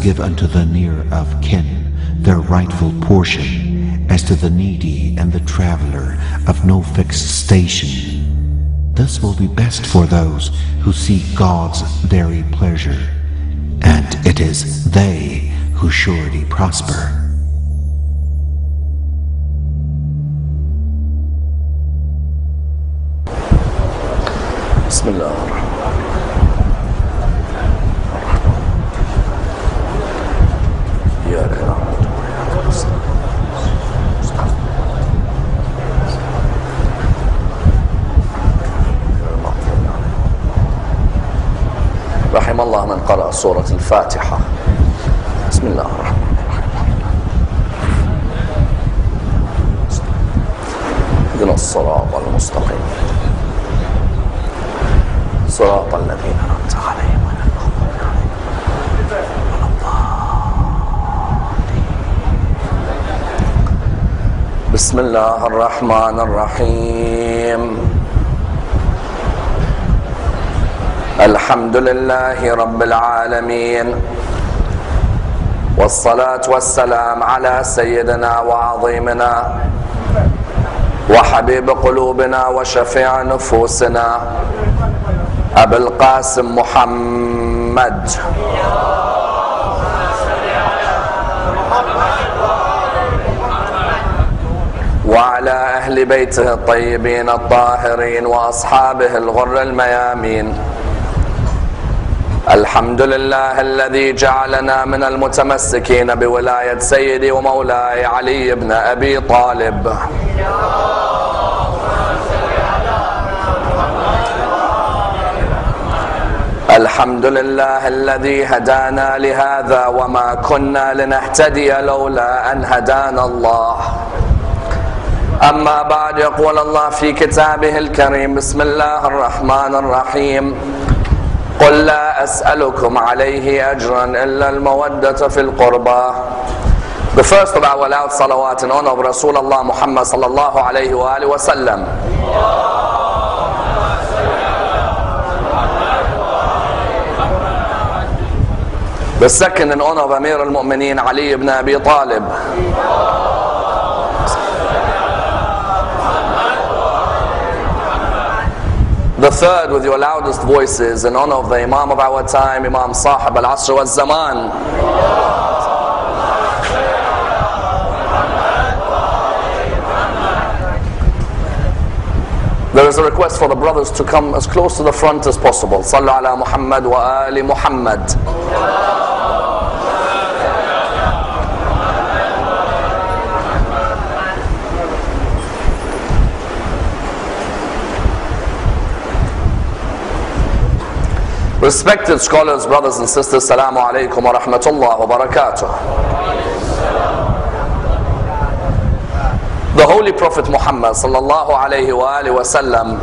give unto the near of kin their rightful portion, as to the needy and the traveler of no fixed station. This will be best for those who seek God's very pleasure, and it is they who surely prosper. Bismillah. رحم الله من قرأ سورة الفاتحة. بسم الله الرحمن الرحيم. اهدنا الصراط المستقيم صراط الذين أنعمت عليهم غير المغضوب عليهم ولا الضالين. بسم الله الرحمن الرحيم. الحمد لله رب العالمين، والصلاة والسلام على سيدنا وعظيمنا وحبيب قلوبنا وشفيع نفوسنا أبي القاسم محمد وعلى أهل بيته الطيبين الطاهرين وأصحابه الغر الميامين. الحمد لله الذي جعلنا من المتمسكين بولاية سيدي ومولاي علي بن أبي طالب. الحمد لله الذي هدانا لهذا وما كنا لنهتدي لولا أن هدانا الله. أما بعد، يقول الله في كتابه الكريم: بسم الله الرحمن الرحيم. قل لا أسألكم عليه أجرا إلا المودة في القربى. The first of our loud salawat in honor of Rasulullah Muhammad sallallahu alayhi wa alihi wa sallam. The second in honor of Amir al-Mu'mineen Ali ibn Abi Talib. The third, with your loudest voices, in honor of the Imam of our time, Imam Sahib al-Asr wal-Zaman. There is a request for the brothers to come as close to the front as possible. Sallu ala Muhammad wa ali Muhammad. Respected scholars, brothers and sisters, Assalamu alaikum wa rahmatullah wa barakatuh. The Holy Prophet Muhammad sallallahu alayhi wa alihi wa sallam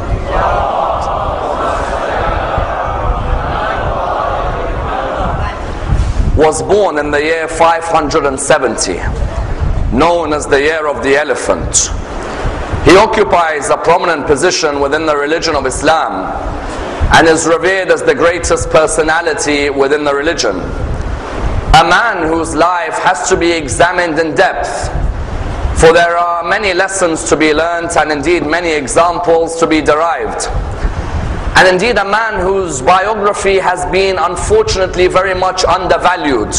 was born in the year 570, known as the year of the elephant. He occupies a prominent position within the religion of Islam and is revered as the greatest personality within the religion. A man whose life has to be examined in depth, for there are many lessons to be learnt and indeed many examples to be derived. And indeed a man whose biography has been unfortunately very much undervalued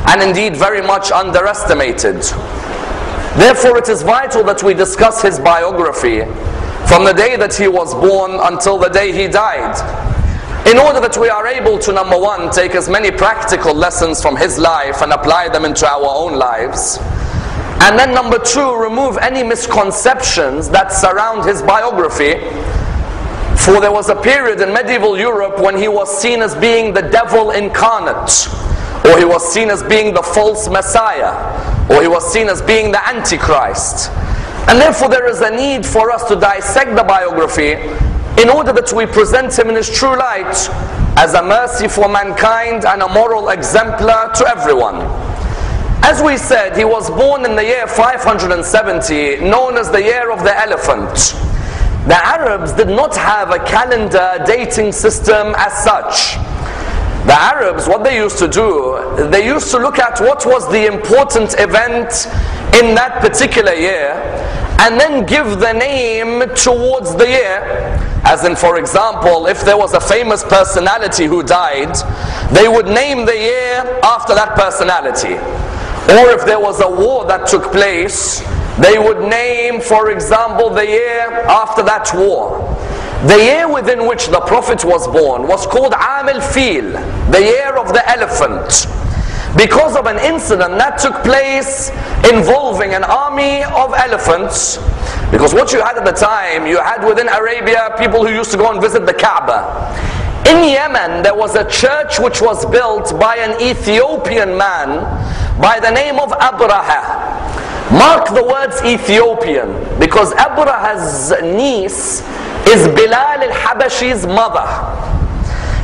and indeed very much underestimated. Therefore it is vital that we discuss his biography from the day that he was born until the day he died, in order that we are able to, number one, take as many practical lessons from his life and apply them into our own lives, and then number two, remove any misconceptions that surround his biography. For there was a period in medieval Europe when he was seen as being the devil incarnate, or he was seen as being the false Messiah, or he was seen as being the Antichrist. And therefore there is a need for us to dissect the biography in order that we present him in his true light as a mercy for mankind and a moral exemplar to everyone. As we said, he was born in the year 570, known as the year of the elephant. The Arabs did not have a calendar dating system as such. The Arabs, what they used to do, they used to look at what was the important event in that particular year, and then give the name towards the year. As in, for example, if there was a famous personality who died, they would name the year after that personality. Or if there was a war that took place, they would name, for example, the year after that war. The year within which the Prophet was born was called Am al-Fil, the year of the elephant, because of an incident that took place involving an army of elephants. Because what you had at the time, you had within Arabia people who used to go and visit the Kaaba. In Yemen, there was a church which was built by an Ethiopian man by the name of Abraha. Mark the words Ethiopian, because Abraha's niece is Bilal al-Habashi's mother.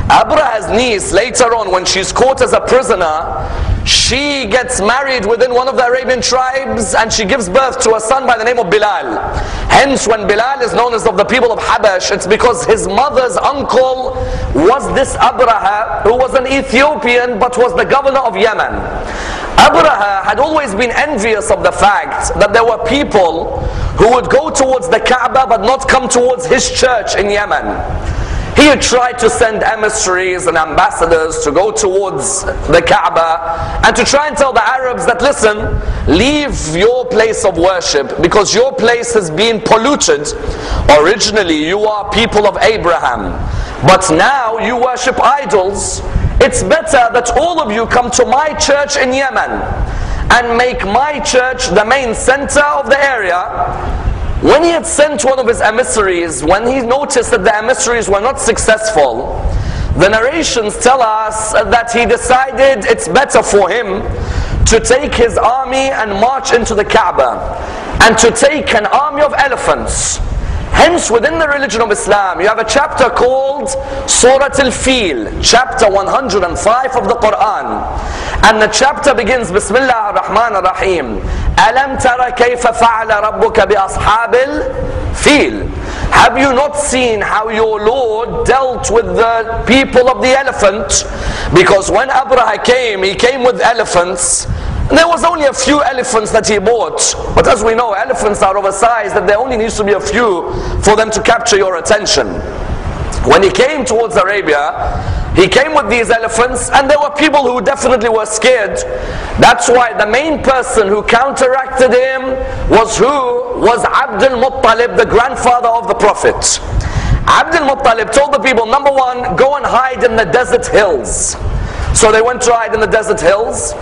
Abraha's niece, later on when she's caught as a prisoner, she gets married within one of the Arabian tribes and she gives birth to a son by the name of Bilal. Hence, when Bilal is known as of the people of Habash, it's because his mother's uncle was this Abraha, who was an Ethiopian but was the governor of Yemen. Abraha had always been envious of the fact that there were people who would go towards the Kaaba but not come towards his church in Yemen. He had tried to send emissaries and ambassadors to go towards the Kaaba and to try and tell the Arabs that, listen, leave your place of worship because your place has been polluted. Originally you are people of Abraham, but now you worship idols. It's better that all of you come to my church in Yemen and make my church the main center of the area. When he had sent one of his emissaries, when he noticed that the emissaries were not successful, the narrations tell us that he decided it's better for him to take his army and march into the Kaaba and to take an army of elephants. Hence, within the religion of Islam, you have a chapter called Surah Al-Fil, chapter 105 of the Quran. And the chapter begins, Bismillah ar-Rahman ar-Rahim. Alam tara kayfa fa'ala rabbuka bi ashabil fil. Have you not seen how your Lord dealt with the people of the elephant? Because when Abraha came, he came with elephants. There was only a few elephants that he bought. But as we know, elephants are oversized, that there only needs to be a few for them to capture your attention. When he came towards Arabia, he came with these elephants, and there were people who definitely were scared. That's why the main person who counteracted him was who? Was Abdul Muttalib, the grandfather of the Prophet. Abdul Muttalib told the people, number one, go and hide in the desert hills. So they went to hide in the desert hills.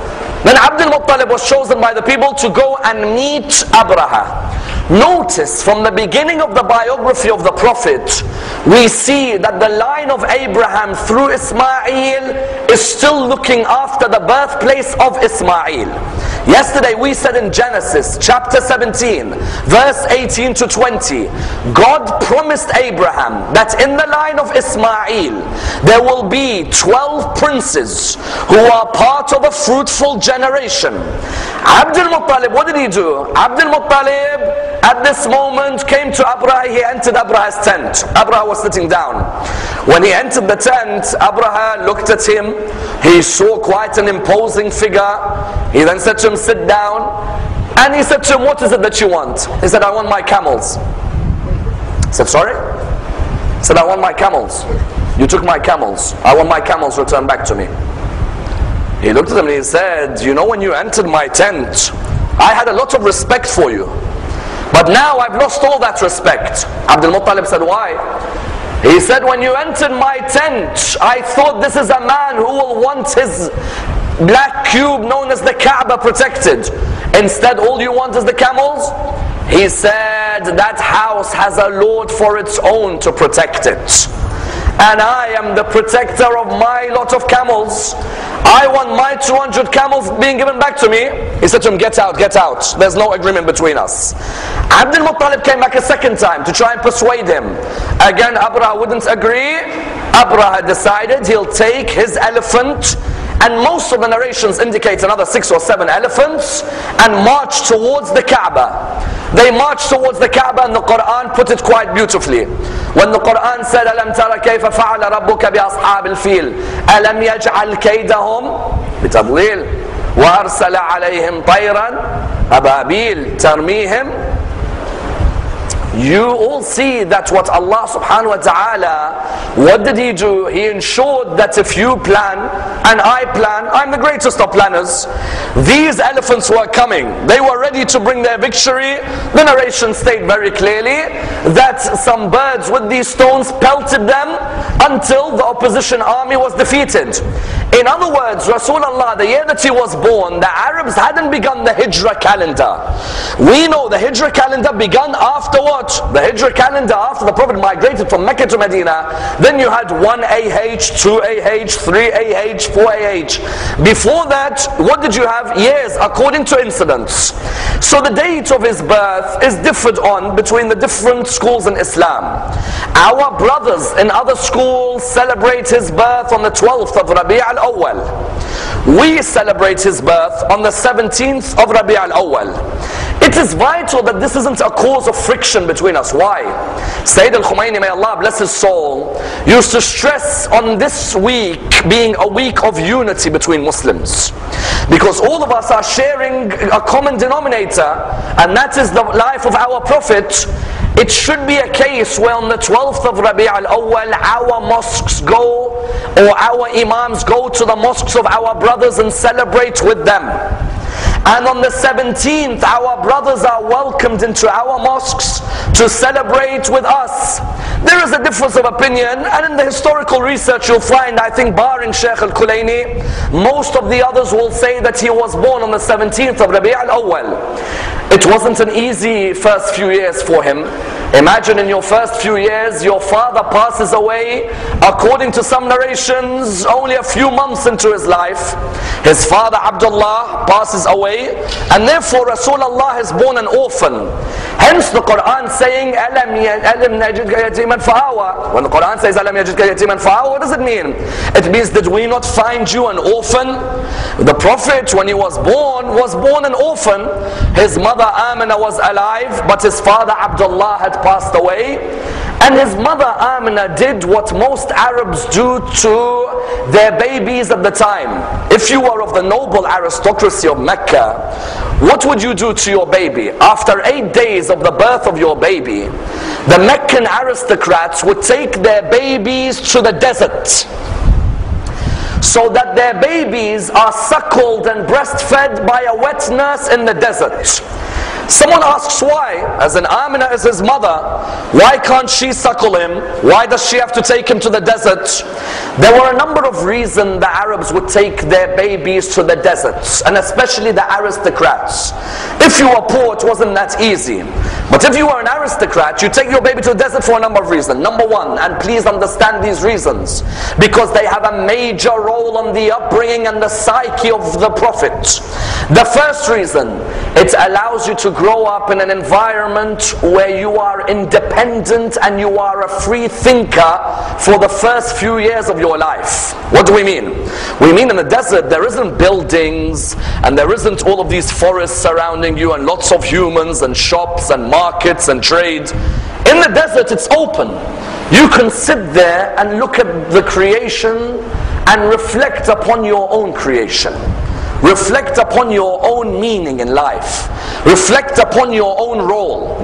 Then Abdul Muttalib was chosen by the people to go and meet Abraha. Notice from the beginning of the biography of the Prophet, we see that the line of Abraham through Ismail is still looking after the birthplace of Ismail. Yesterday we said in Genesis chapter 17 verse 18 to 20, God promised Abraham that in the line of Ismail there will be 12 princes who are part of a fruitful generation. Abdul Muttalib, what did he do? Abdul Muttalib at this moment came to Abraha. He entered Abraha's tent. Abraha was sitting down. When he entered the tent, Abraha looked at him. He saw quite an imposing figure. He then said to him, sit down. And he said to him, what is it that you want? He said, I want my camels. He said, sorry? He said, I want my camels. You took my camels. I want my camels returned back to me. He looked at him and he said, you know, when you entered my tent, I had a lot of respect for you. But now I've lost all that respect. Abdul Muttalib said, why? He said, when you entered my tent, I thought this is a man who will want his black cube known as the Kaaba protected. Instead, all you want is the camels? He said, that house has a Lord for its own to protect it. And I am the protector of my lot of camels. I want my 200 camels being given back to me. He said to him, get out, get out. There's no agreement between us. Abdul Muttalib came back a second time to try and persuade him. Again, Abraha wouldn't agree. Abraha decided he'll take his elephant, and most of the narrations indicate another 6 or 7 elephants, and march towards the Kaaba. They marched towards the Kaaba, and the Quran put it quite beautifully. When the Quran said, أَلَمْ تَرَ كَيْفَ فَعَلَ رَبُّكَ بِأَصْحَابِ الْفِيلِ أَلَمْ يَجْعَلْ كَيْدَهُمْ بِتَضْلِيلٍ وَأَرْسَلَ عَلَيْهِمْ طَيْرًا أَبَابِيلَ تَرْمِيهِمْ. You all see that what Allah subhanahu wa ta'ala, what did He do? He ensured that if you plan and I plan, I'm the greatest of planners. These elephants were coming. They were ready to bring their victory. The narration stated very clearly that some birds with these stones pelted them until the opposition army was defeated. In other words, Rasulullah, the year that he was born, the Arabs hadn't begun the Hijrah calendar. We know the Hijrah calendar began after what? The Hijrah calendar after the Prophet migrated from Mecca to Medina. Then you had 1 AH, 2 AH, 3 AH, 4 AH. Before that, what did you have? Years according to incidents. So the date of his birth is differed on between the different schools in Islam. Our brothers in other schools celebrate his birth on the 12th of Rabi' al-Awwal. We celebrate his birth on the 17th of Rabi' al-Awwal. It is vital that this isn't a cause of friction between us. Why? Sayyid al-Khumaini, may Allah bless his soul, used to stress on this week being a week of unity between Muslims. Because all of us are sharing a common denominator, and that is the life of our Prophet. It should be a case where on the 12th of Rabi' al-Awwal our mosques go, or our imams go to the mosques of our brothers and celebrate with them. And on the 17th, our brothers are welcomed into our mosques to celebrate with us. There is a difference of opinion, and in the historical research you'll find, I think barring Shaykh al-Kulaini, most of the others will say that he was born on the 17th of Rabi' al-Awwal. It wasn't an easy first few years for him. Imagine in your first few years, your father passes away, according to some narrations, only a few months into his life. His father Abdullah passes away, and therefore Rasulullah is born an orphan. Hence the Quran saying, أَلَمْ يَجِدْكَ يَتِيمًا فَآوَى. When the Quran says, أَلَمْ يَجِدْكَ يَتِيمًا فَآوَى, what does it mean? It means, did we not find you an orphan? The Prophet, when he was born an orphan. His mother Amina was alive, but his father Abdullah had passed away. And his mother Amina did what most Arabs do to their babies at the time. If you were of the noble aristocracy of Mecca, what would you do to your baby? After 8 days of the birth of your baby, the Meccan aristocrats would take their babies to the desert, so that their babies are suckled and breastfed by a wet nurse in the desert. Someone asks why, as in Amina is his mother, why can't she suckle him? Why does she have to take him to the desert? There were a number of reasons the Arabs would take their babies to the deserts, and especially the aristocrats. If you were poor, it wasn't that easy. But if you were an aristocrat, you take your baby to the desert for a number of reasons. Number one, and please understand these reasons, because they have a major role on the upbringing and the psyche of the Prophet. The first reason, it allows you to grow up in an environment where you are independent and you are a free thinker for the first few years of your life. What do we mean? We mean in the desert there isn't buildings and there isn't all of these forests surrounding you and lots of humans and shops and markets and trade. In the desert it's open. You can sit there and look at the creation and reflect upon your own creation. Reflect upon your own meaning in life. Reflect upon your own role.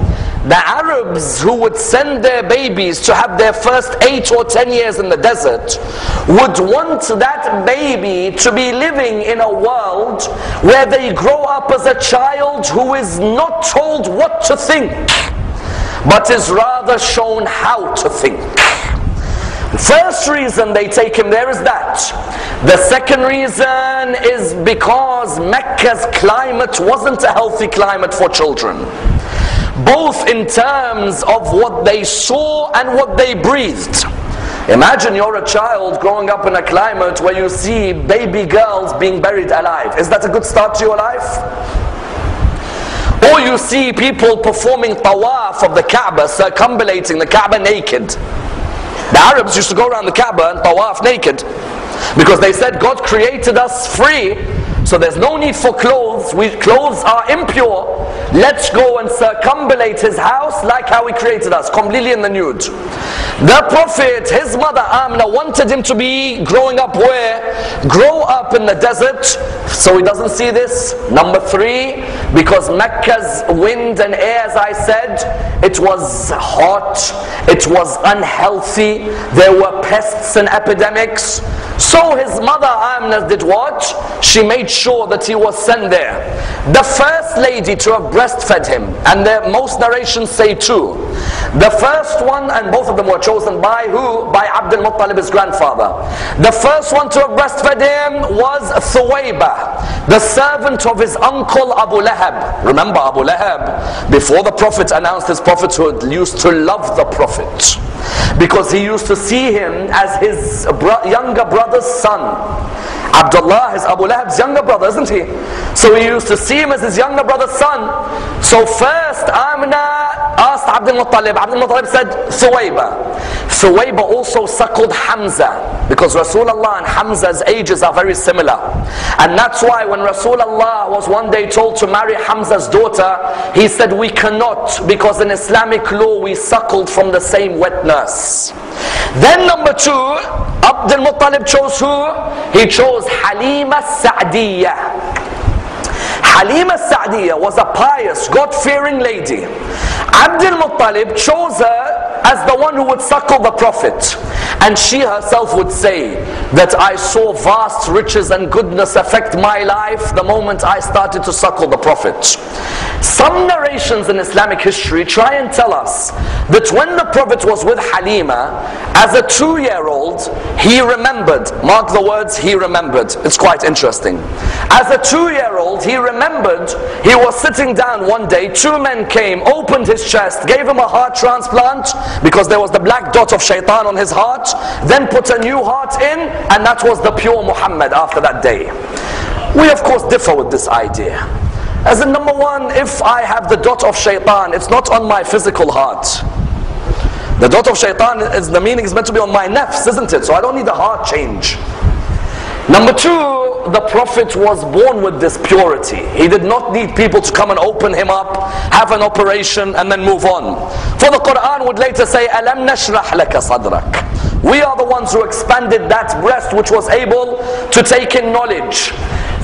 The Arabs who would send their babies to have their first 8 or 10 years in the desert would want that baby to be living in a world where they grow up as a child who is not told what to think, but is rather shown how to think. First reason they take him there is that. The second reason is because Mecca's climate wasn't a healthy climate for children, both in terms of what they saw and what they breathed. Imagine you're a child growing up in a climate where you see baby girls being buried alive. Is that a good start to your life? Or you see people performing tawaf of the Kaaba, circumambulating the Kaaba naked. The Arabs used to go around the Kaaba and tawaf naked, because they said God created us free, so there's no need for clothes. clothes. Clothes are impure. Let's go and circumambulate his house like how he created us, completely in the nude. The Prophet, his mother Amna, wanted him to be growing up where? Grow up in the desert, so he doesn't see this. Number 3, because Mecca's wind and air, as I said, it was hot, it was unhealthy, there were pests and epidemics. So his mother Amna did what? She made sure that he was sent there. The first lady to have breastfed him, and most narrations say 2. The first one, and both of them were chosen by who? By Abdul Muttalib, his grandfather. The first one to have breastfed him was Thuwayba, the servant of his uncle Abu Lahab. Remember Abu Lahab, before the Prophet announced his prophethood, used to love the Prophet, because he used to see him as his younger brother's son. Abdullah is Abu Lahab's younger brother, isn't he? So he used to see him as his younger brother's son. So first Amna asked Abdul Muttalib. Abdul Muttalib said Thuwayba. Thuwayba also suckled Hamza, because Rasulullah and Hamza's ages are very similar. And that's why when Rasulullah was one day told to marry Hamza's daughter, he said, we cannot, because in Islamic law we suckled from the same wet nurse. Then number 2, Abdul Muttalib chose who? He chose Halima Sa'diyah. Halima Sa'diyah was a pious, God-fearing lady. Abdul Muttalib chose her as the one who would suckle the Prophet. And she herself would say that I saw vast riches and goodness affect my life the moment I started to suckle the Prophet. Some narrations in Islamic history try and tell us that when the Prophet was with Halima, as a 2-year-old, he remembered. Mark the words, he remembered. It's quite interesting. As a 2-year-old, he remembered he was sitting down one day, 2 men came, opened his chest, gave him a heart transplant, because there was the black dot of shaitan on his heart, then put a new heart in, and that was the pure Muhammad after that day. We of course differ with this idea. As in, number 1, if I have the dot of shaitan, it's not on my physical heart. The dot of shaitan, is the meaning is meant to be on my nafs, isn't it? So I don't need a heart change. Number 2, the Prophet was born with this purity. He did not need people to come and open him up, have an operation, and then move on. For the Quran would later say, Alam nashrah laka sadrak. We are the ones who expanded that breast which was able to take in knowledge.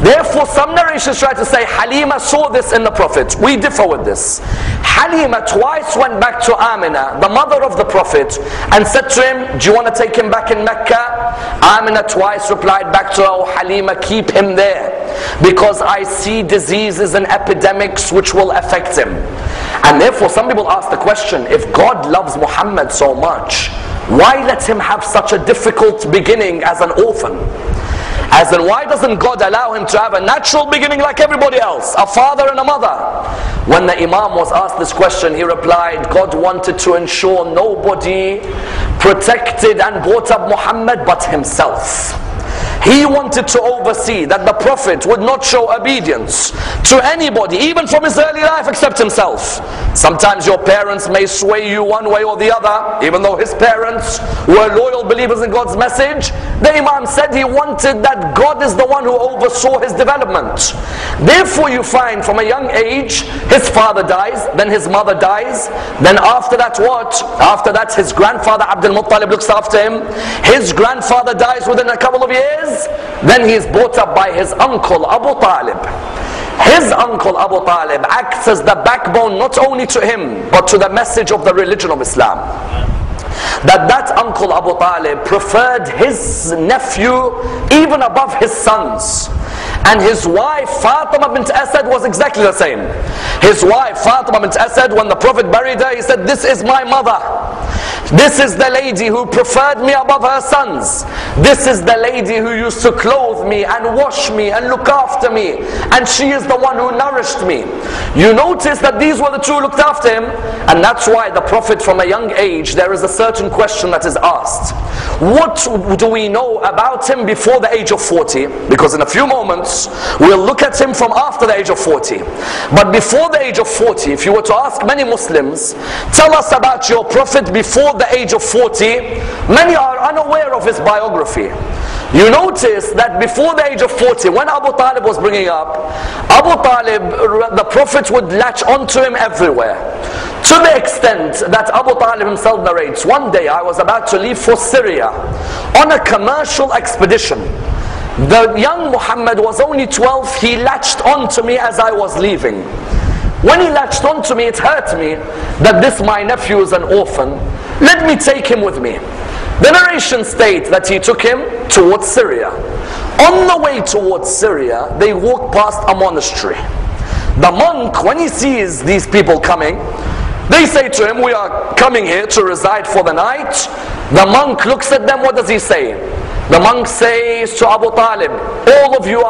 Therefore, some narrations try to say Halima saw this in the Prophet. We differ with this. Halima twice went back to Amina, the mother of the Prophet, and said to him, do you want to take him back in Mecca? Amina twice replied back to her, oh Halima, keep him there, because I see diseases and epidemics which will affect him. And therefore some people ask the question, if God loves Muhammad so much, why let him have such a difficult beginning as an orphan? As in, why doesn't God allow him to have a natural beginning like everybody else, a father and a mother? When the Imam was asked this question, he replied, God wanted to ensure nobody protected and brought up Muhammad but himself. He wanted to oversee that the Prophet would not show obedience to anybody, even from his early life, except himself. Sometimes your parents may sway you one way or the other, even though his parents were loyal believers in God's message. The Imam said he wanted that God is the one who oversaw his development. Therefore you find from a young age, his father dies, then his mother dies, then after that what? After that his grandfather Abdul Muttalib looks after him, his grandfather dies within a couple of years, then he is brought up by his uncle Abu Talib. His uncle Abu Talib acts as the backbone not only to him but to the message of the religion of Islam. That uncle Abu Talib preferred his nephew even above his sons. And his wife Fatima bint Asad was exactly the same. His wife Fatima bint Asad, when the Prophet buried her, he said, this is my mother. This is the lady who preferred me above her sons. This is the lady who used to clothe me and wash me and look after me. And she is the one who nourished me. You notice that these were the two who looked after him. And that's why the Prophet from a young age, there is a certain question that is asked. What do we know about him before the age of 40? Because in a few moments, we'll look at him from after the age of 40. But before the age of 40, if you were to ask many Muslims, tell us about your Prophet before the age of 40, many are unaware of his biography. You notice that before the age of 40, when Abu Talib was bringing up, Abu Talib, the Prophet would latch onto him everywhere. To the extent that Abu Talib himself narrates, one day I was about to leave for Syria on a commercial expedition. The young Muhammad was only 12, he latched onto me as I was leaving. When he latched onto me, it hurt me that this my nephew is an orphan. Let me take him with me. The narration states that he took him towards Syria. On the way towards Syria, they walked past a monastery. The monk, when he sees these people coming, they say to him, we are coming here to reside for the night. The monk looks at them, what does he say? The monk says to Abu Talib, all of you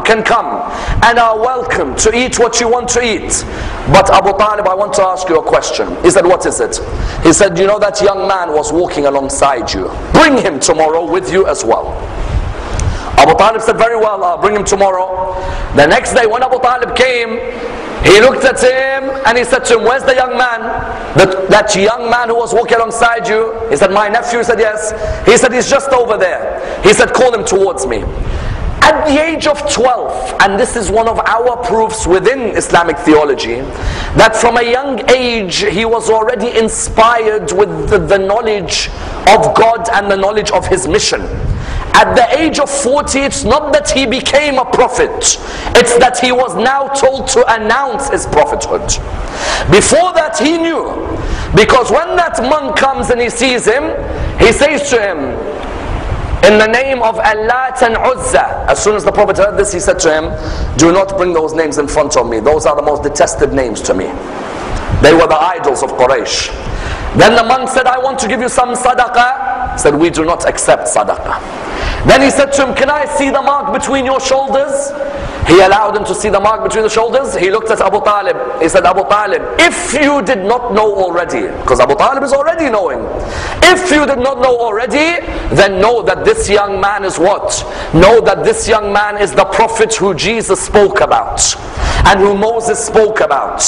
can come and are welcome to eat what you want to eat. But Abu Talib, I want to ask you a question. He said, what is it? He said, you know that young man was walking alongside you. Bring him tomorrow with you as well. Abu Talib said, very well, I'll bring him tomorrow. The next day when Abu Talib came, he looked at him and he said to him, where's the young man? That young man who was walking alongside you? He said, my nephew. He said, yes. He said, he's just over there. He said, call him towards me. At the age of 12, and this is one of our proofs within Islamic theology, that from a young age he was already inspired with the knowledge of God and the knowledge of his mission. At the age of 40, it's not that he became a prophet, it's that he was now told to announce his prophethood. Before that he knew, because when that monk comes and he sees him, he says to him, in the name of Allah and Uzza. As soon as the Prophet heard this, he said to him, do not bring those names in front of me. Those are the most detested names to me. They were the idols of Quraysh. Then the monk said, I want to give you some sadaqah. He said, we do not accept sadaqah. Then he said to him, can I see the mark between your shoulders? He allowed him to see the mark between the shoulders. He looked at Abu Talib. He said, Abu Talib, if you did not know already, because Abu Talib is already knowing, if you did not know already, then know that this young man is what? Know that this young man is the prophet who Jesus spoke about and who Moses spoke about.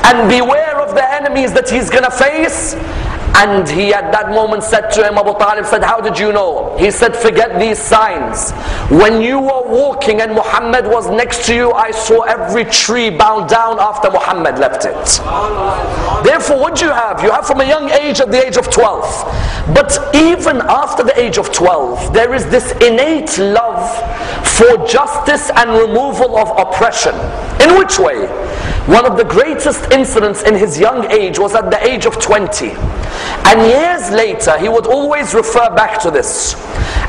And beware of the enemies that he's going to face. And he at that moment said to him, Abu Talib said, how did you know? He said, forget these signs. When you were walking and Muhammad was next to you, I saw every tree bow down after Muhammad left it. Therefore, what do you have? You have from a young age, at the age of 12. But even after the age of 12, there is this innate love for justice and removal of oppression. In which way? One of the greatest incidents in his young age was at the age of 20. And years later, he would always refer back to this.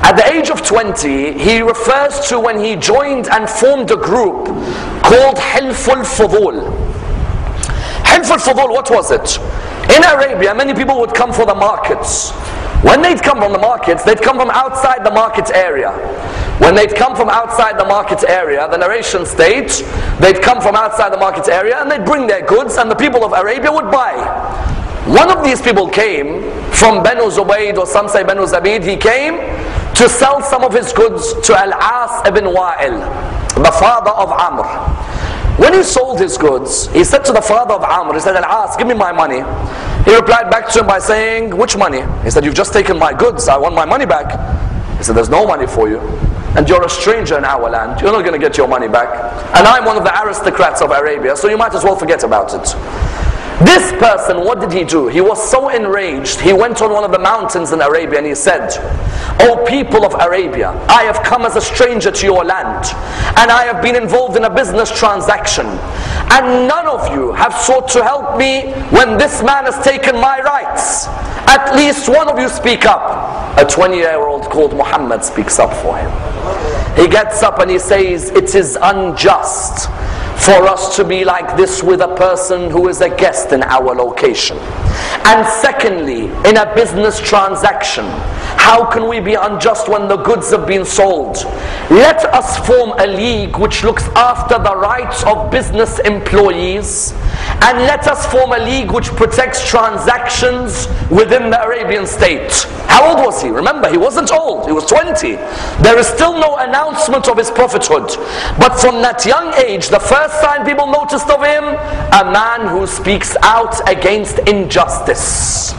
At the age of 20, he refers to when he joined and formed a group called Hilful Fudul. Hilful Fudul, what was it? In Arabia, many people would come for the markets. When they'd come from the markets, they'd come from outside the market area. When they'd come from outside the market area, the narration states, they'd come from outside the market area and they'd bring their goods and the people of Arabia would buy. One of these people came from Banu Zubayd, or some say Banu Zabid. He came to sell some of his goods to Al-As ibn Wa'il, the father of Amr. When he sold his goods, he said to the father of Amr, he said, Al-As, give me my money. He replied back to him by saying, which money? He said, you've just taken my goods, I want my money back. He said, there's no money for you. And you're a stranger in our land, you're not going to get your money back. And I'm one of the aristocrats of Arabia, so you might as well forget about it. This person, what did he do? He was so enraged, he went on one of the mountains in Arabia and he said, O people of Arabia, I have come as a stranger to your land, and I have been involved in a business transaction, and none of you have sought to help me when this man has taken my rights. At least one of you speak up. A 20-year-old called Muhammad speaks up for him. He gets up and he says, it is unjust for us to be like this with a person who is a guest in our location. And secondly, in a business transaction, how can we be unjust when the goods have been sold? Let us form a league which looks after the rights of business employees, and let us form a league which protects transactions within the Arabian state. How old was he? Remember, he wasn't old, he was 20. There is still no announcement of his prophethood. But from that young age, the first sign people noticed of him, a man who speaks out against injustice.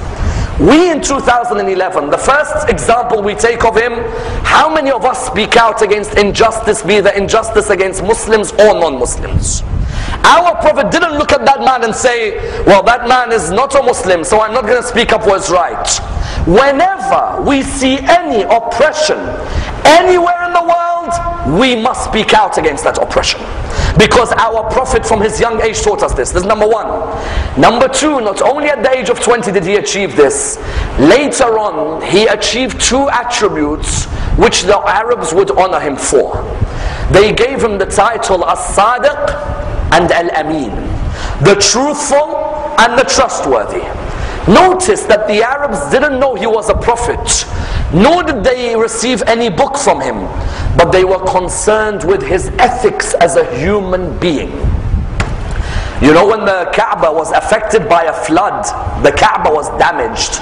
We in 2011, the first example we take of him, how many of us speak out against injustice, be the injustice against Muslims or non-Muslims? Our Prophet didn't look at that man and say, well, that man is not a Muslim, so I'm not going to speak up what's right. Whenever we see any oppression anywhere in the world, we must speak out against that oppression. Because our Prophet from his young age taught us this. This is number one. Number two, not only at the age of 20 did he achieve this, later on he achieved two attributes which the Arabs would honor him for. They gave him the title As-Sadiq and Al-Amin, the truthful and the trustworthy. Notice that the Arabs didn't know he was a prophet, nor did they receive any book from him, but they were concerned with his ethics as a human being. You know, when the Kaaba was affected by a flood, the Kaaba was damaged.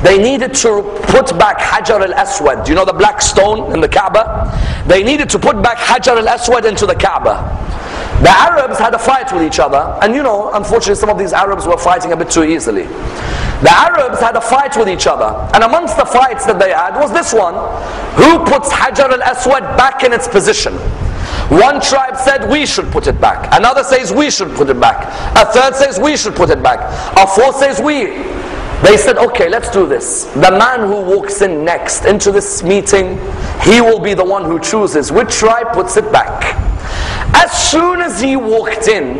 They needed to put back Hajar al-Aswad. You know the black stone in the Kaaba? They needed to put back Hajar al-Aswad into the Kaaba. The Arabs had a fight with each other, and you know, unfortunately some of these Arabs were fighting a bit too easily. The Arabs had a fight with each other, and amongst the fights that they had was this one: who puts Hajar al-Aswad back in its position? One tribe said we should put it back, another says we should put it back, a third says we should put it back, a fourth says we. They said, okay, let's do this. The man who walks in next into this meeting, he will be the one who chooses which tribe puts it back. As soon as he walked in,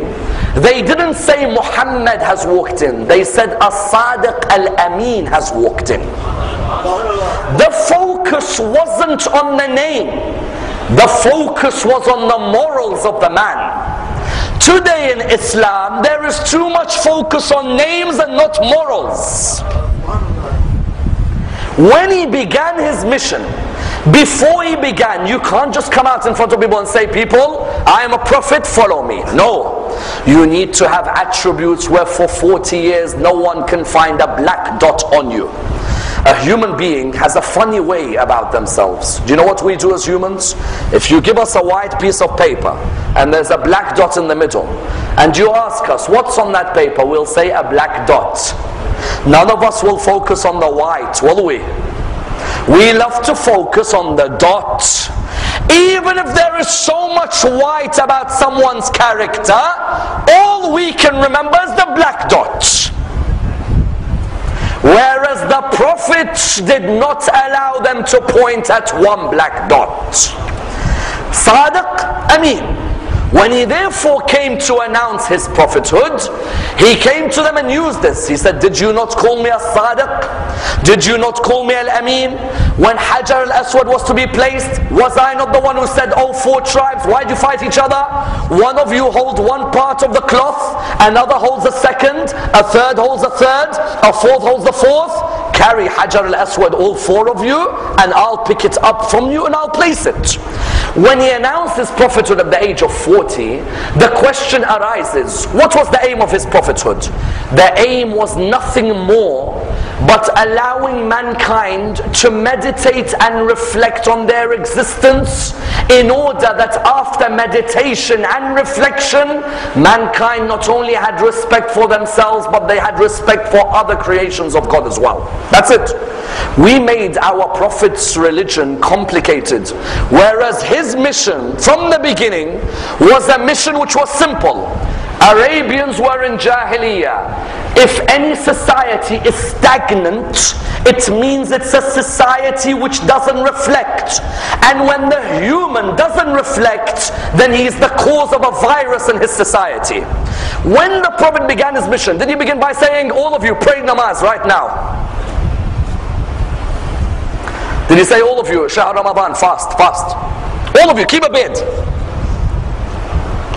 they didn't say Muhammad has walked in. They said As-Sadiq Al-Amin has walked in. The focus wasn't on the name. The focus was on the morals of the man. Today in Islam, there is too much focus on names and not morals. When he began his mission, before he began, you can't just come out in front of people and say, people, I am a prophet, follow me. No. You need to have attributes where for 40 years no one can find a black dot on you. A human being has a funny way about themselves. Do you know what we do as humans? If you give us a white piece of paper and there's a black dot in the middle, and you ask us, what's on that paper? We'll say a black dot. None of us will focus on the white, will we? We love to focus on the dot. Even if there is so much white about someone's character, all we can remember is the black dot. Whereas the Prophet did not allow them to point at one black dot. Sadiq, Amin. When he therefore came to announce his prophethood, he came to them and used this. He said, did you not call me As-Sadiq? Did you not call me Al-Amin? When Hajar al-Aswad was to be placed, was I not the one who said, oh, four tribes, why do you fight each other? One of you holds one part of the cloth, another holds a second, a third holds a third, a fourth holds the fourth. Carry Hajar al-Aswad, all four of you, and I'll pick it up from you and I'll place it. When he announced his prophethood at the age of 40, the question arises, what was the aim of his prophethood? The aim was nothing more but allowing mankind to meditate and reflect on their existence, in order that after meditation and reflection, mankind not only had respect for themselves, but they had respect for other creations of God as well. That's it. We made our Prophet's religion complicated, whereas his mission from the beginning was a mission which was simple. Arabians were in Jahiliyyah. If any society is stagnant, it means it's a society which doesn't reflect. And when the human doesn't reflect, then he is the cause of a virus in his society. When the Prophet began his mission, did he begin by saying, all of you pray namaz right now? Did he say, all of you, Shahr Ramadan, fast, fast? All of you, keep a bed.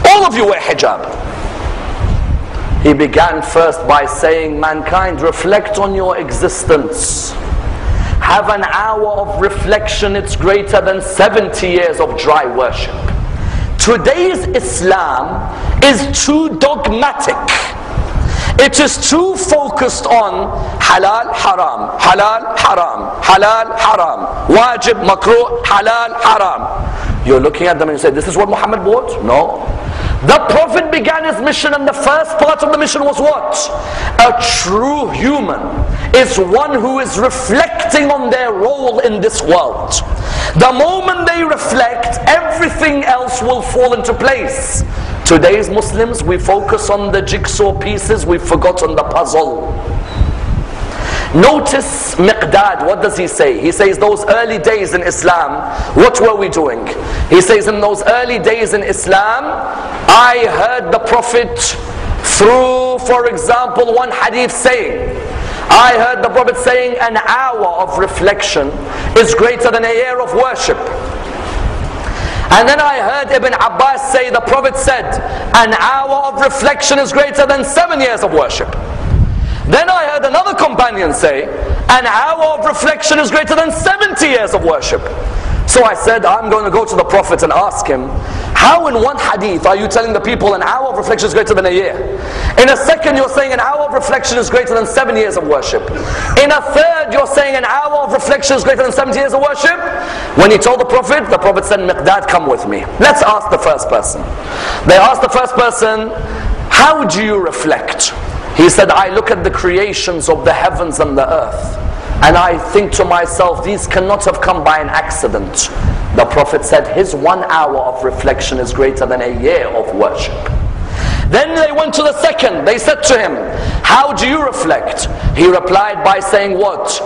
All of you wear hijab. He began first by saying, mankind, reflect on your existence. Have an hour of reflection, it's greater than 70 years of dry worship. Today's Islam is too dogmatic. It is too focused on halal, haram, halal, haram, halal, haram, wajib, makruh, halal, haram. You're looking at them and you say, this is what Muhammad bought? No. The Prophet began his mission, and the first part of the mission was what? A true human is one who is reflecting on their role in this world. The moment they reflect, everything else will fall into place. Today's Muslims, we focus on the jigsaw pieces, we've forgotten the puzzle. Notice Miqdad, what does he say? He says those early days in Islam, what were we doing? He says in those early days in Islam, I heard the Prophet through, for example, one hadith saying, I heard the Prophet saying an hour of reflection is greater than a year of worship. And then I heard Ibn Abbas say, the Prophet said, an hour of reflection is greater than 7 years of worship. Then I heard another companion say, an hour of reflection is greater than 70 years of worship. So I said, I'm going to go to the Prophet and ask him, how in one hadith are you telling the people an hour of reflection is greater than a year? In a second you're saying an hour of reflection is greater than 7 years of worship. In a third you're saying an hour of reflection is greater than 70 years of worship. When he told the Prophet said, Miqdad, come with me. Let's ask the first person. They asked the first person, how do you reflect? He said, I look at the creations of the heavens and the earth, and I think to myself, these cannot have come by an accident. The Prophet said, his 1 hour of reflection is greater than a year of worship. Then they went to the second. They said to him, how do you reflect? He replied by saying what?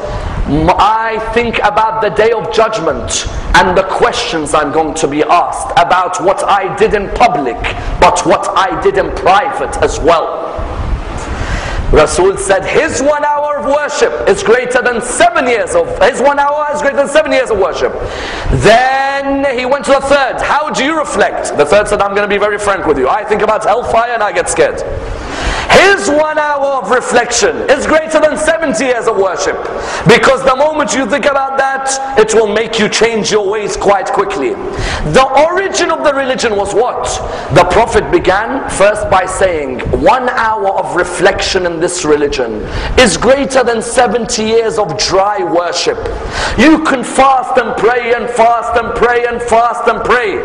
I think about the day of judgment and the questions I'm going to be asked about what I did in public, but what I did in private as well. Rasul said his 1 hour of worship is greater than 7 years of, his 1 hour is greater than 7 years of worship. Then he went to the third. How do you reflect? The third said, I'm going to be very frank with you. I think about hellfire and I get scared. His 1 hour of reflection is greater than 70 years of worship. Because the moment you think about that, it will make you change your ways quite quickly. The origin of the religion was what? The Prophet began first by saying, 1 hour of reflection in this religion is greater than 70 years of dry worship. You can fast and pray and fast and pray and fast and pray.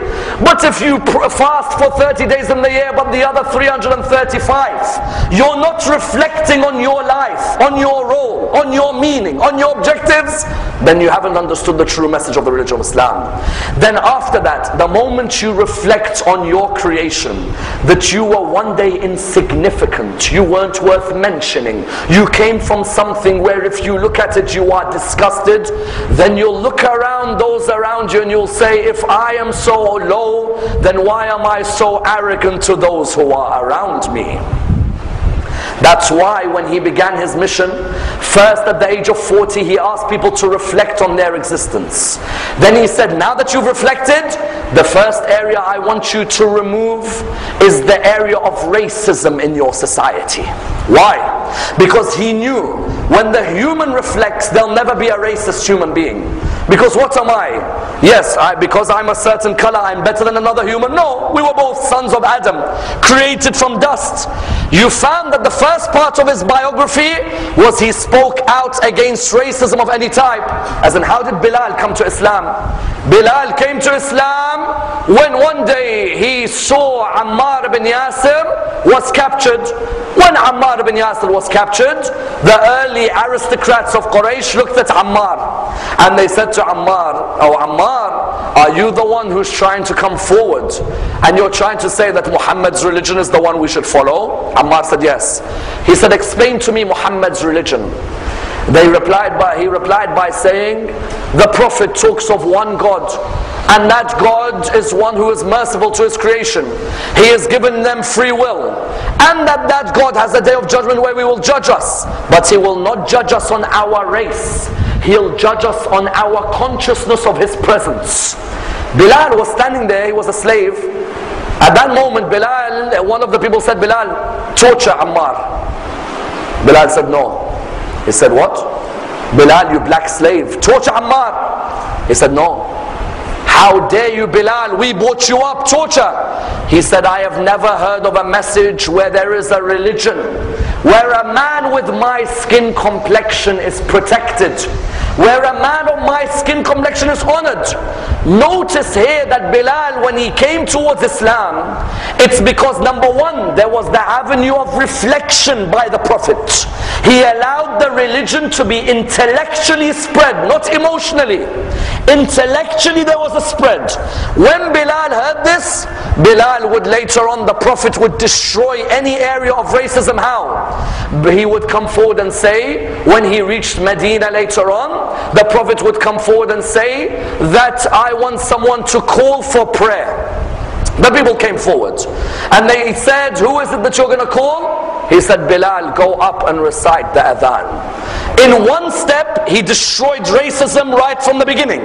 But if you fast for 30 days in the year, but the other 335, you're not reflecting on your life, on your role, on your meaning, on your objectives, then you haven't understood the true message of the religion of Islam. Then after that, the moment you reflect on your creation, that you were one day insignificant, you weren't worth mentioning, you came from something where if you look at it you are disgusted, then you'll look around those around you and you'll say, if I am so low, then why am I so arrogant to those who are around me? That's why when he began his mission, first at the age of 40 he asked people to reflect on their existence. Then he said, now that you've reflected, the first area I want you to remove is the area of racism in your society. Why? Because he knew when the human reflects, there'll never be a racist human being. Because what am I? Yes, because I'm a certain color, I'm better than another human. No, we were both sons of Adam, created from dust. You found that the first part of his biography was he spoke out against racism of any type. As in, how did Bilal come to Islam? Bilal came to Islam when one day he saw Ammar ibn Yasir was captured. When Ammar ibn Yasir was captured, the early aristocrats of Quraysh looked at Ammar and they said to Ammar, oh Ammar, are you the one who's trying to come forward and you're trying to say that Muhammad's religion is the one we should follow? Ammar said yes. He said, explain to me Muhammad's religion. He replied by saying, the Prophet talks of one God, and that God is one who is merciful to his creation. He has given them free will, and that God has a day of judgment where he will judge us, but he will not judge us on our race. He'll judge us on our consciousness of his presence. Bilal was standing there, he was a slave. At that moment, Bilal, one of the people said, Bilal, torture Ammar. Bilal said no. He said, what? Bilal, you black slave, torture Ammar. He said, no. How dare you, Bilal? We brought you up, torture. He said, I have never heard of a message where there is a religion where a man with my skin complexion is protected, where a man of my skin complexion is honored. Notice here that Bilal, when he came towards Islam, it's because number one, there was the avenue of reflection by the Prophet. He allowed the religion to be intellectually spread, not emotionally. Intellectually there was a spread. When Bilal heard this, Bilal would later on, the Prophet would destroy any area of racism. How? He would come forward and say, when he reached Medina later on, the Prophet would come forward and say that I want someone to call for prayer. The people came forward and they said, who is it that you're going to call? He said, Bilal, go up and recite the adhan. In one step, he destroyed racism right from the beginning.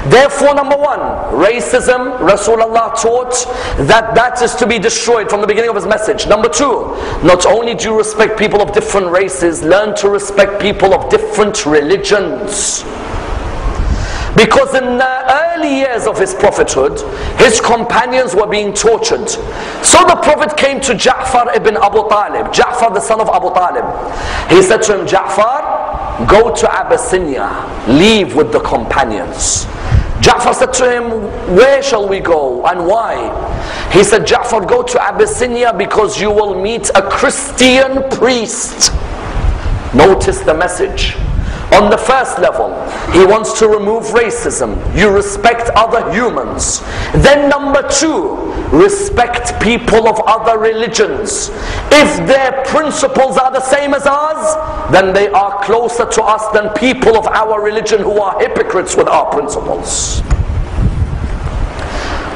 Therefore, number one, racism, Rasulullah taught that is to be destroyed from the beginning of his message. Number two, not only do you respect people of different races, learn to respect people of different religions. Because in the early years of his prophethood, his companions were being tortured. So the Prophet came to Ja'far ibn Abu Talib, Ja'far the son of Abu Talib. He said to him, Ja'far, go to Abyssinia, leave with the companions. Ja'far said to him, where shall we go and why? He said, Ja'far, go to Abyssinia because you will meet a Christian priest. Notice the message. On the first level, he wants to remove racism. You respect other humans. Then number two, respect people of other religions. If their principles are the same as ours, then they are closer to us than people of our religion who are hypocrites with our principles.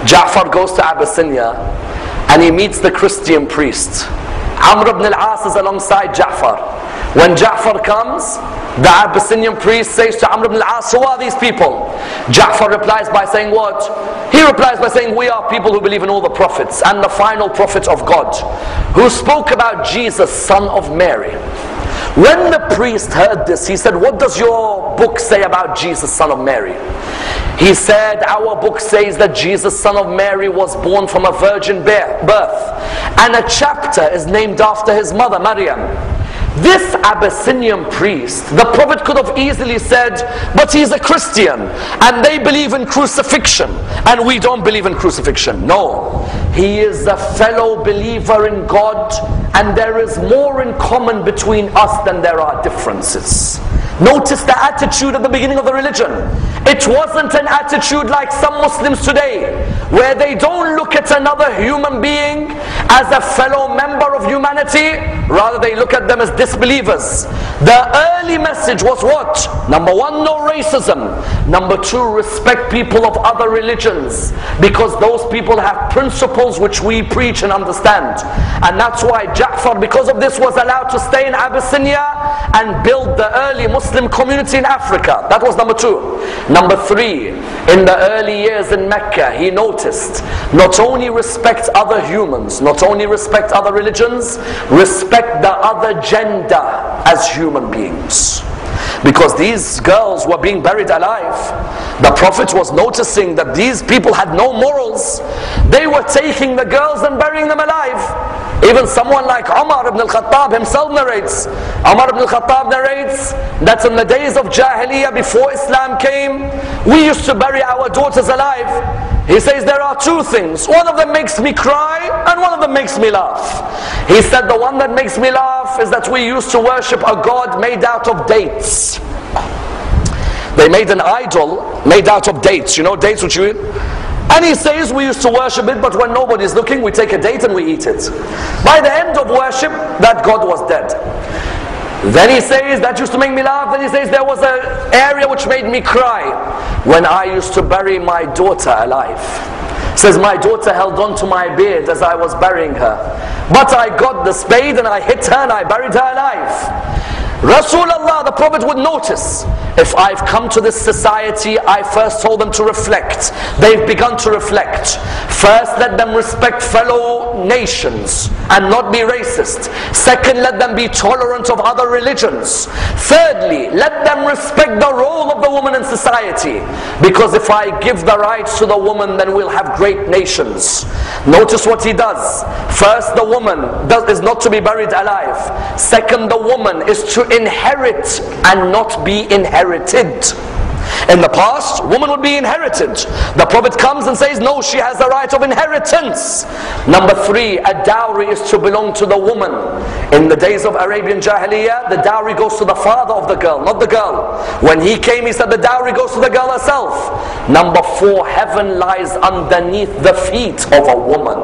Ja'far goes to Abyssinia and he meets the Christian priest. Amr ibn al-As is alongside Ja'far. When Ja'far comes, the Abyssinian priest says to Amr ibn al-As, who are these people? Ja'far replies by saying what? He replies by saying, we are people who believe in all the prophets and the final prophet of God, who spoke about Jesus, son of Mary. When the priest heard this, he said, what does your book say about Jesus, son of Mary? He said, our book says that Jesus, son of Mary, was born from a virgin birth, and a chapter is named after his mother, Maryam. This Abyssinian priest, the Prophet could have easily said, but he's a Christian and they believe in crucifixion and we don't believe in crucifixion. No, he is a fellow believer in God and there is more in common between us than there are differences. Notice the attitude at the beginning of the religion. It wasn't an attitude like some Muslims today, where they don't look at another human being as a fellow member of humanity, rather they look at them as disbelievers. The early message was what? Number one, no racism. Number two, respect people of other religions, because those people have principles which we preach and understand. And that's why Ja'far, because of this, was allowed to stay in Abyssinia and build the early Muslim community in Africa. That was number two. Number three, in the early years in Mecca, he noticed, not only respect other humans, not only respect other religions, respect the other gender as human beings. Because these girls were being buried alive. The Prophet was noticing that these people had no morals. They were taking the girls and burying them alive. Even someone like Umar ibn al-Khattab himself narrates. Umar ibn al-Khattab narrates that in the days of Jahiliyyah, before Islam came, we used to bury our daughters alive. He says there are two things. One of them makes me cry and one of them makes me laugh. He said the one that makes me laugh is that we used to worship a god made out of dates. They made an idol made out of dates. You know dates which you eat? And he says we used to worship it, but when nobody's looking, we take a date and we eat it. By the end of worship, that god was dead. Then he says that used to make me laugh. Then he says there was an area which made me cry when I used to bury my daughter alive. Says my daughter held on to my beard as I was burying her, but I got the spade and I hit her and I buried her alive. Rasulullah, the Prophet, would notice, if I've come to this society, I first told them to reflect. They've begun to reflect. First, let them respect fellow nations and not be racist. Second, let them be tolerant of other religions. Thirdly, let them respect the role of the woman in society. Because if I give the rights to the woman, then we'll have great nations. Notice what he does. First, the woman is not to be buried alive. Second, the woman is to inherit and not be inherited. In the past, woman would be inherited. The Prophet comes and says, no, she has the right of inheritance. Number three, a dowry is to belong to the woman. In the days of Arabian Jahiliyyah, the dowry goes to the father of the girl, not the girl. When he came, he said the dowry goes to the girl herself. Number four, heaven lies underneath the feet of a woman.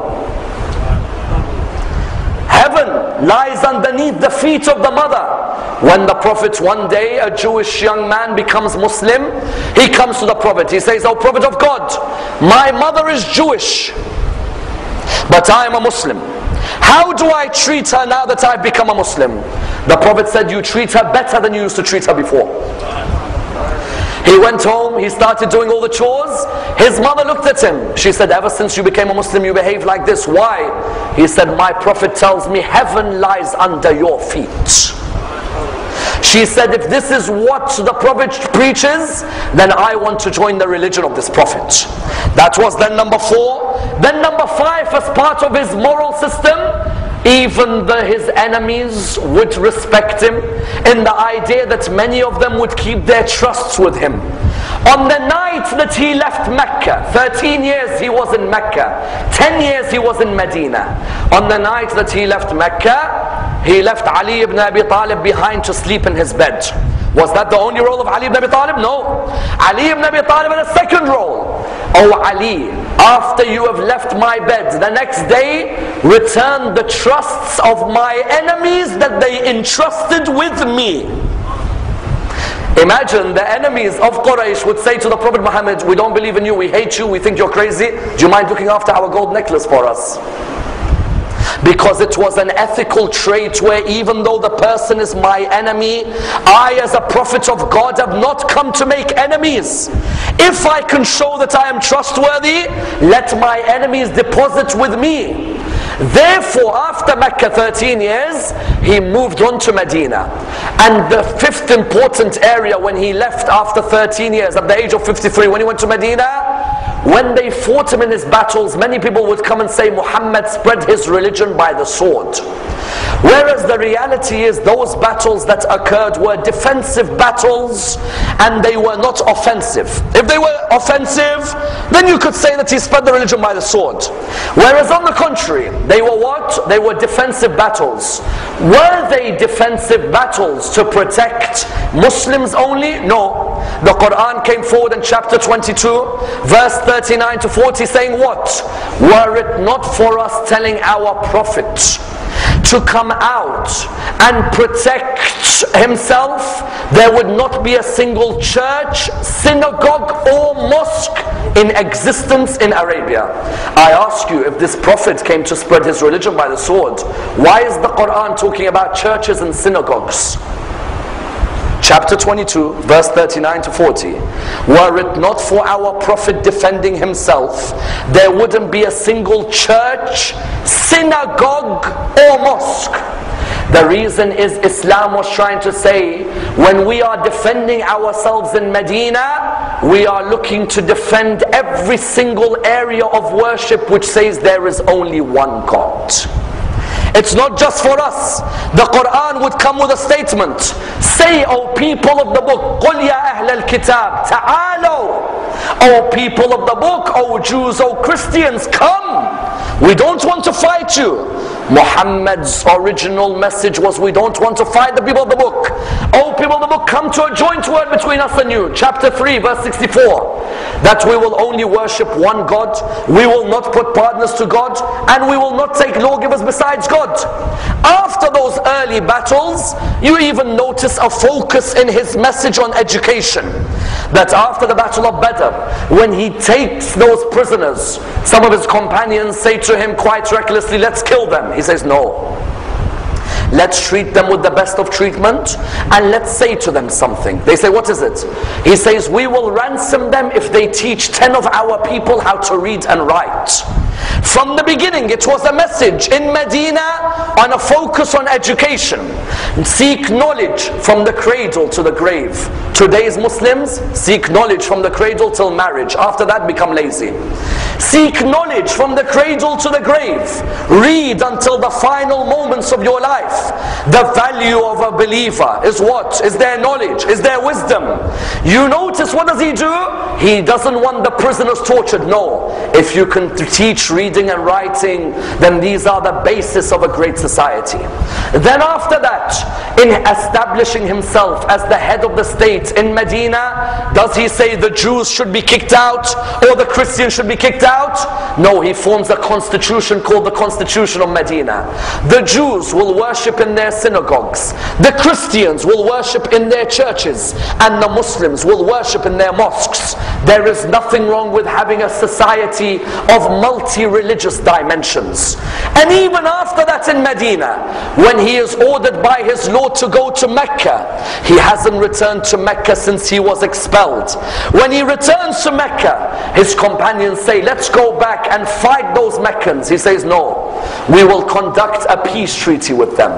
Heaven lies underneath the feet of the mother. When the Prophet, one day, a Jewish young man becomes Muslim, he comes to the Prophet. He says, "O Prophet of God, my mother is Jewish, but I am a Muslim. How do I treat her now that I've become a Muslim?" The Prophet said, "You treat her better than you used to treat her before." He went home, he started doing all the chores. His mother looked at him. She said, "Ever since you became a Muslim, you behave like this. Why?" He said, "My Prophet tells me heaven lies under your feet." She said, "If this is what the Prophet preaches, then I want to join the religion of this Prophet." That was then number four. Then number five, as part of his moral system, even his enemies would respect him, in the idea that many of them would keep their trusts with him. On the night that he left Mecca, 13 years he was in Mecca, 10 years he was in Medina. On the night that he left Mecca, he left Ali ibn Abi Talib behind to sleep in his bed. Was that the only role of Ali ibn Abi Talib? No. Ali ibn Abi Talib had a second role. "Oh Ali, after you have left my bed, the next day, return the trusts of my enemies that they entrusted with me." Imagine the enemies of Quraysh would say to the Prophet Muhammad, "We don't believe in you, we hate you, we think you're crazy. Do you mind looking after our gold necklace for us?" Because it was an ethical trait where even though the person is my enemy, I as a prophet of God have not come to make enemies. If I can show that I am trustworthy, let my enemies deposit with me. Therefore, after Mecca 13 years, he moved on to Medina. And the fifth important area when he left after 13 years, at the age of 53, when he went to Medina, when they fought him in his battles, many people would come and say Muhammad spread his religion by the sword. Whereas the reality is those battles that occurred were defensive battles and they were not offensive. If they were offensive, then you could say that he spread the religion by the sword. Whereas on the contrary, they were what? They were defensive battles. Were they defensive battles to protect Muslims only? No. The Quran came forward in chapter 22, verse 39 to 40 saying what? "Were it not for us telling our Prophet to come out and protect himself, there would not be a single church, synagogue or mosque in existence in Arabia." I ask you, if this Prophet came to spread his religion by the sword, why is the Quran talking about churches and synagogues? Chapter 22, verse 39 to 40. "Were it not for our Prophet defending himself, there wouldn't be a single church, synagogue or mosque." The reason is Islam was trying to say, when we are defending ourselves in Medina, we are looking to defend every single area of worship which says there is only one God. It's not just for us. The Quran would come with a statement. "Say, O people of the book, قُلْ يَا أَهْلَ الْكِتَابِ تَعَالَوْا." O people of the book, O Jews, O Christians, come. We don't want to fight you. Muhammad's original message was, we don't want to fight the people of the book. O people of the book, come to a joint word between us and you. Chapter 3, verse 64. That we will only worship one God, we will not put partners to God, and we will not take lawgivers besides God. After those early battles, you even notice a focus in his message on education. That after the battle of Badr, when he takes those prisoners, some of his companions say to him quite recklessly, "Let's kill them." He says, "No. Let's treat them with the best of treatment and let's say to them something." They say, "What is it?" He says, "We will ransom them if they teach 10 of our people how to read and write." From the beginning, it was a message in Medina on a focus on education. Seek knowledge from the cradle to the grave. Today's Muslims seek knowledge from the cradle till marriage. After that, become lazy. Seek knowledge from the cradle to the grave. Read until the final moments of your life. The value of a believer is what? Is their knowledge, is their wisdom. You notice, what does he do? He doesn't want the prisoners tortured. No. If you can teach reading and writing, then these are the basis of a great society. Then after that, in establishing himself as the head of the state in Medina, does he say the Jews should be kicked out or the Christians should be kicked out? No, he forms a constitution called the Constitution of Medina. The Jews will worship in their synagogues, the Christians will worship in their churches, and the Muslims will worship in their mosques. There is nothing wrong with having a society of multi-religious dimensions. And even after that in Medina, when he is ordered by his Lord to go to Mecca, he hasn't returned to Mecca since he was expelled. When he returns to Mecca, his companions say, let's go back and fight those Meccans. He says, no, we will conduct a peace treaty with them.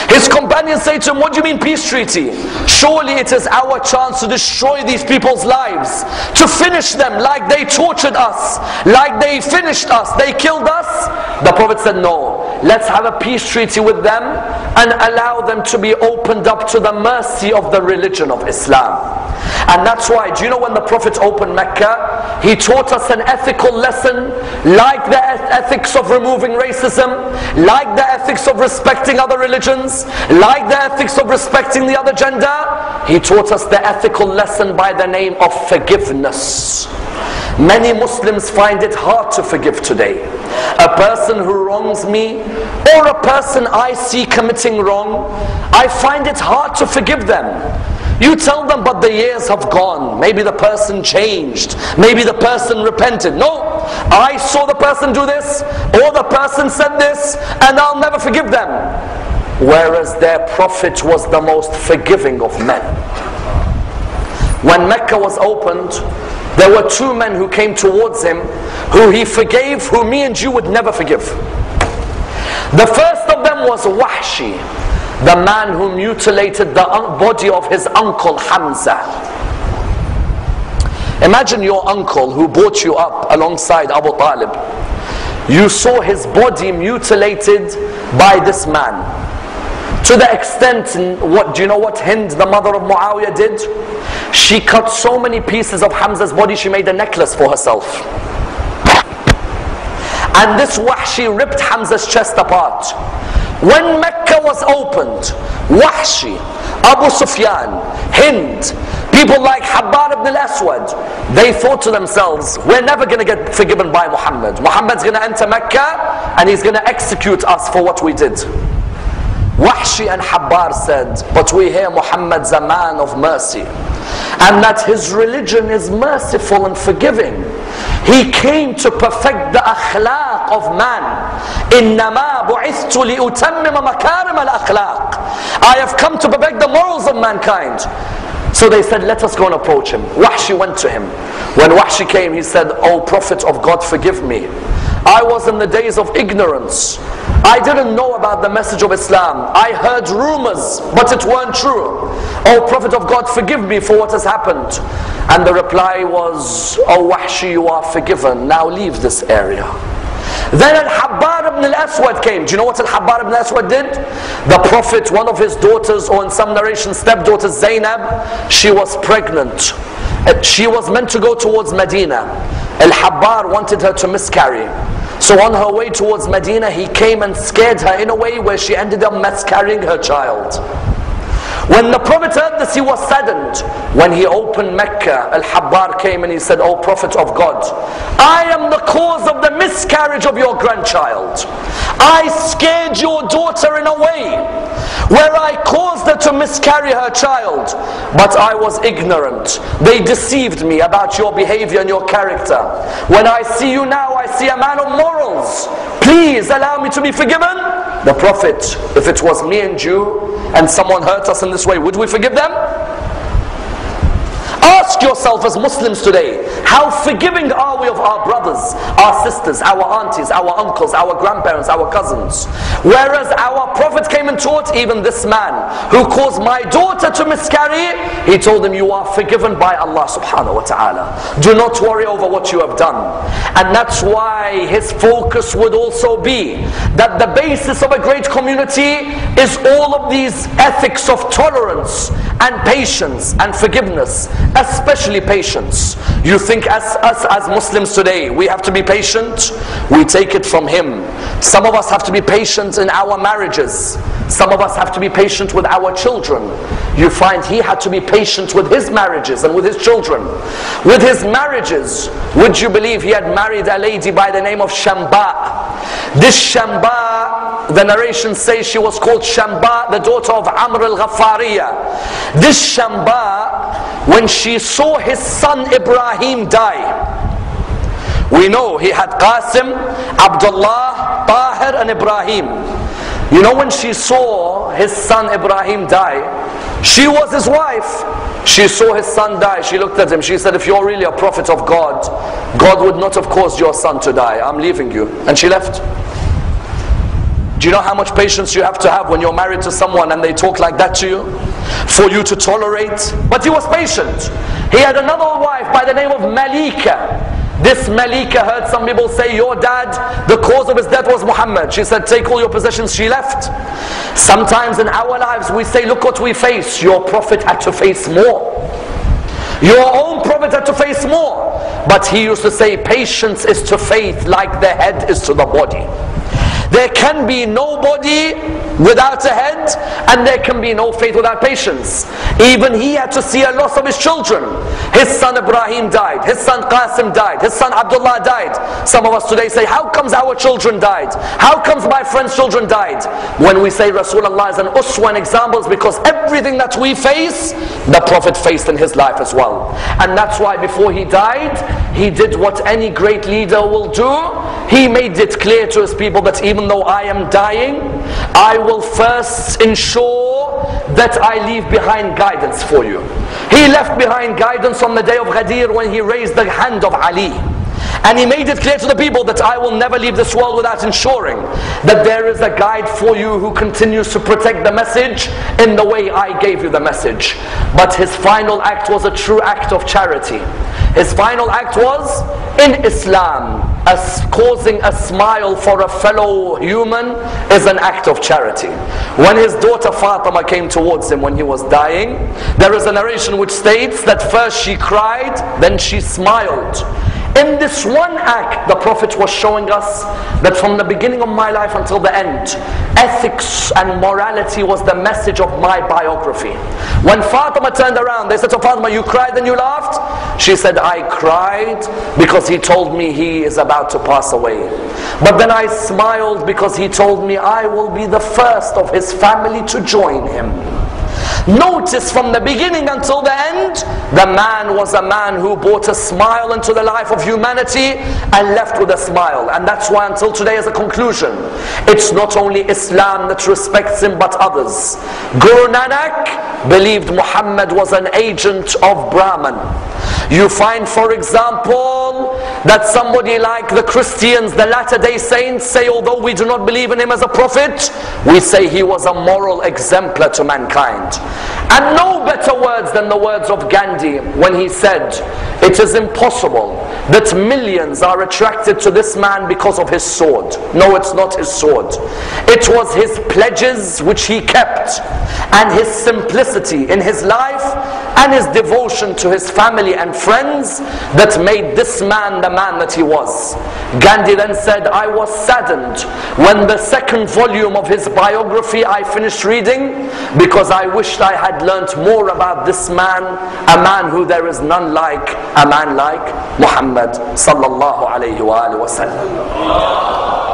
His companions say to him, what do you mean peace treaty? Surely it is our chance to destroy these people's lives, to finish them like they tortured us, like they finished us, they killed us. The Prophet said, no, let's have a peace treaty with them and allow them to be opened up to the mercy of the religion of Islam. And that's why, do you know when the Prophet opened Mecca, he taught us an ethical lesson, like the ethics of removing racism, like the ethics of respecting other religions, like the ethics of respecting the other gender. He taught us the ethical lesson by the name of forgiveness. Many Muslims find it hard to forgive today. A person who wrongs me, or a person I see committing wrong, I find it hard to forgive them. You tell them, but the years have gone. Maybe the person changed. Maybe the person repented. No, I saw the person do this, or the person said this, and I'll never forgive them. Whereas their Prophet was the most forgiving of men. When Mecca was opened, there were two men who came towards him, who he forgave, who me and you would never forgive. The first of them was Wahshi, the man who mutilated the body of his uncle Hamza. Imagine your uncle who brought you up alongside Abu Talib. You saw his body mutilated by this man. To the extent, do you know what Hind, the mother of Muawiyah, did? She cut so many pieces of Hamza's body, she made a necklace for herself. And this Wahshi ripped Hamza's chest apart. When Mecca was opened, Wahshi, Abu Sufyan, Hind, people like Habbar ibn al-Aswad, they thought to themselves, we're never going to get forgiven by Muhammad. Muhammad's going to enter Mecca and he's going to execute us for what we did. Wahshi and Habbar said, but we hear Muhammad's a man of mercy, and that his religion is merciful and forgiving. He came to perfect the akhlaq of man. إِنَّمَا بُعِثْتُ لِأُتَمِّمَ مَكَارِمَ الْأَخْلَاقِ. I have come to perfect the morals of mankind. So they said, let us go and approach him. Wahshi went to him. When Wahshi came, he said, O Prophet of God, forgive me. I was in the days of ignorance. I didn't know about the message of Islam. I heard rumors, but it weren't true. O Prophet of God, forgive me for what has happened. And the reply was, O Wahshi, you are forgiven. Now leave this area. Then Al-Habbar ibn al-Aswad came. Do you know what Al-Habbar ibn al-Aswad did? The Prophet, one of his daughters, or in some narrations, stepdaughter Zainab, she was pregnant. She was meant to go towards Medina. Al-Habbar wanted her to miscarry. So on her way towards Medina, he came and scared her in a way where she ended up miscarrying her child. When the Prophet heard this, he was saddened. When he opened Mecca, Al-Habbar came and he said, O Prophet of God, I am the cause of the miscarriage of your grandchild. I scared your daughter in a way where I caused her to miscarry her child, but I was ignorant. They deceived me about your behavior and your character. When I see you now, I see a man of morals. Please allow me to be forgiven. The Prophet, if it was me and you, and someone hurt us in this way, would we forgive them? Ask yourself as Muslims today, how forgiving are we of our brothers, our sisters, our aunties, our uncles, our grandparents, our cousins? Whereas our Prophet came and taught even this man who caused my daughter to miscarry, he told him, you are forgiven by Allah subhanahu wa ta'ala. Do not worry over what you have done. And that's why his focus would also be that the basis of a great community is all of these ethics of tolerance and patience and forgiveness, especially patience. You think as Muslims today, we have to be patient? We take it from him. Some of us have to be patient in our marriages. Some of us have to be patient with our children. You find he had to be patient with his marriages and with his children. With his marriages, would you believe he had married a lady by the name of Shamba? This Shamba, the narration says she was called Shamba, the daughter of Amr al-Ghaffariya. This Shamba, when she saw his son Ibrahim die, we know he had Qasim, Abdullah, Tahir and Ibrahim. You know, when she saw his son Ibrahim die, she was his wife. She saw his son die. She looked at him. She said, if you're really a prophet of God, God would not have caused your son to die. I'm leaving you. And she left. Do you know how much patience you have to have when you're married to someone and they talk like that to you? For you to tolerate. But he was patient. He had another wife by the name of Malika. This Malika heard some people say, your dad, the cause of his death was Muhammad. She said, take all your possessions. She left. Sometimes in our lives we say, look what we face. Your prophet had to face more. Your own prophet had to face more. But he used to say, patience is to faith like the head is to the body. There can be no body without a head, and there can be no faith without patience. Even he had to see a loss of his children. His son Ibrahim died, his son Qasim died, his son Abdullah died. Some of us today say, how comes our children died? How comes my friend's children died? When we say Rasulullah is an uswa and examples, because everything that we face, the Prophet faced in his life as well. And that's why before he died, he did what any great leader will do. He made it clear to his people that even though I am dying, I will first ensure that I leave behind guidance for you. He left behind guidance on the day of Ghadir when he raised the hand of Ali. And he made it clear to the people that I will never leave this world without ensuring that there is a guide for you who continues to protect the message in the way I gave you the message. But his final act was a true act of charity. His final act was, in Islam, as causing a smile for a fellow human is an act of charity. When his daughter Fatima came towards him when he was dying, there is a narration which states that first she cried, then she smiled. In this one act, the Prophet was showing us that from the beginning of my life until the end, ethics and morality was the message of my biography. When Fatima turned around, they said to Fatima, you cried and you laughed? She said, I cried because he told me he is about to pass away. But then I smiled because he told me I will be the first of his family to join him. Notice from the beginning until the end, the man was a man who brought a smile into the life of humanity and left with a smile. And that's why until today, as a conclusion, it's not only Islam that respects him but others. Guru Nanak believed Muhammad was an agent of Brahman. You find, for example, that somebody like the Christians, the Latter-day Saints, say although we do not believe in him as a prophet, we say he was a moral exemplar to mankind. And no better words than the words of Gandhi when he said, it is impossible that millions are attracted to this man because of his sword. No, it's not his sword. It was his pledges which he kept, and his simplicity in his life, and his devotion to his family and friends that made this man the man that he was. Gandhi then said, I was saddened when the second volume of his biography I finished reading, because I wished I had learnt more about this man, a man who there is none like, a man like Muhammad sallallahu alayhi wa sallam.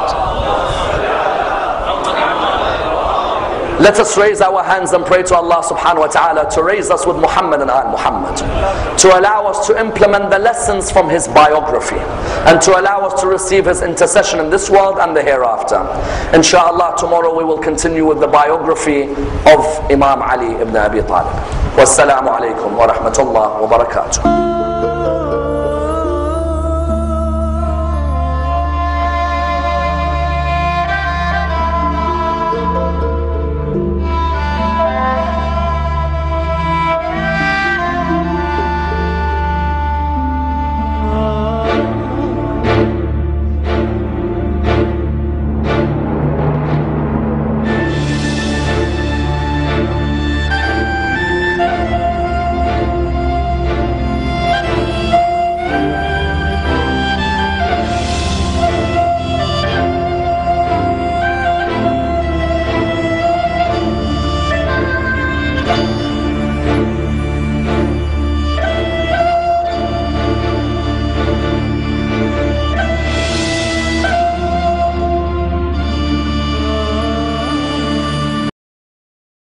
Let us raise our hands and pray to Allah subhanahu wa ta'ala to raise us with Muhammad and Muhammad, to allow us to implement the lessons from his biography, and to allow us to receive his intercession in this world and the hereafter. Inshallah, tomorrow we will continue with the biography of Imam Ali ibn Abi Talib. Wassalamu alaikum wa rahmatullah wa barakatuh.